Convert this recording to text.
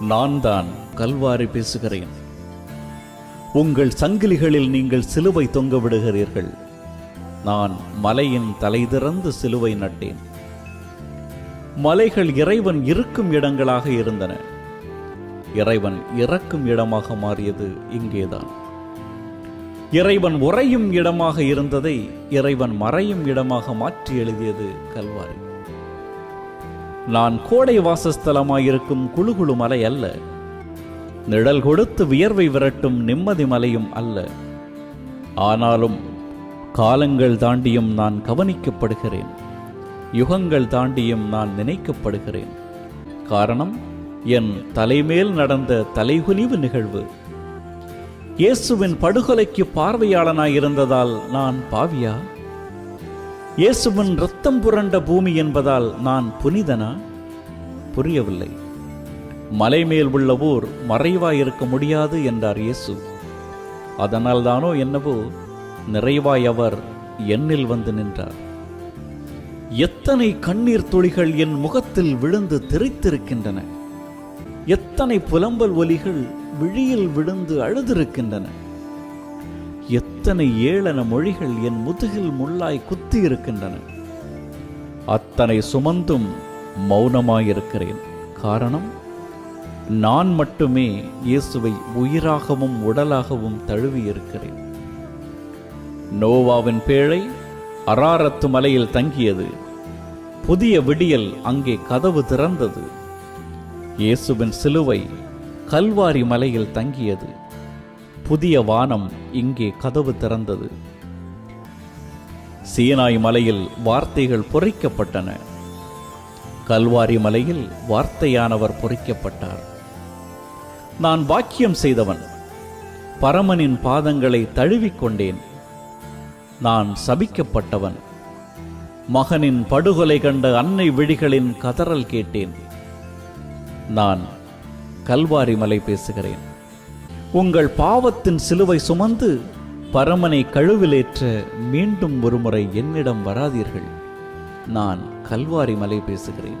நான் தான் கல்வாரி பேசுகிறேன். உங்கள் சங்கிலிகளில் நீங்கள் சிலுவை தொங்க விடுகிறீர்கள். நான் மலையின் தலை திறந்து சிலுவை நட்டேன். மலைகள் இறைவன் இருக்கும் இடங்களாக இருந்தன. இறைவன் இறக்கும் இடமாக மாறியது இங்கேதான். இறைவன் உறையும் இடமாக இருந்ததை இறைவன் மறையும் இடமாக மாற்றி எழுதியது கல்வாரி. நான் கோடை வாசஸ்தலமாயிருக்கும் குழுகுழு மலை அல்ல, நிழல் கொடுத்து வியர்வை விரட்டும் நிம்மதி மலையும் அல்ல. ஆனாலும் காலங்கள் தாண்டியும் நான் கவனிக்கப்படுகிறேன், யுகங்கள் தாண்டியும் நான் நினைக்கப்படுகிறேன். காரணம், என் தலைமேல் நடந்த தலைகுனிவு நிகழ்வு. இயேசுவின் படுகொலைக்கு பார்வையாளனாயிருந்ததால் நான் பாவியா? இயேசுவின் இரத்தம் புரண்ட பூமி என்பதால் நான் புனிதனா? புரியவில்லை. மலைமேல் உள்ள ஊர் மறைவாயிருக்க முடியாது என்றார் இயேசு. அதனால் தானோ என்னவோ நிறைவாய் அவர் என்னில் வந்து நின்றார். எத்தனை கண்ணீர் துளிகள் என் முகத்தில் விழுந்து தெரித்திருக்கின்றன. எத்தனை புலம்பல் ஒலிகள் விழியில் விழுந்து அழுதிருக்கின்றன. எத்தனை ஏளன மொழிகள் என் முதுகில் முள்ளாய் குத்தி இருக்கின்றன. அத்தனை சுமந்தும் மௌனமாயிருக்கிறேன். காரணம், நான் மட்டுமே இயேசுவை உயிராகவும் உடலாகவும் தழுவி இருக்கிறேன். நோவாவின் பேழை அராரத்து மலையில் தங்கியது. புதிய விடியல் அங்கே கதவு திறந்தது. இயேசுவின் சிலுவை கல்வாரி மலையில் தங்கியது. புதிய வானம் இங்கே கதவு திறந்தது. சீனாய் மலையில் வார்த்தைகள் பொறிக்கப்பட்டன. கல்வாரி மலையில் வார்த்தையானவர் பொறிக்கப்பட்டார். நான் வாக்கியம் செய்தவன், பரமனின் பாதங்களை தழுவிக்கொண்டேன். நான் சபிக்கப்பட்டவன், மகனின் படுகொலை கண்ட அன்னை விழிகளின் கதறல் கேட்டேன். நான் கல்வாரி மலை பேசுகிறேன். உங்கள் பாவத்தின் சிலுவை சுமந்து பரமனை கழுவிலேற்ற மீண்டும் ஒருமுறை என்னிடம் வராதீர்கள். நான் கல்வாரி மலை பேசுகிறேன்.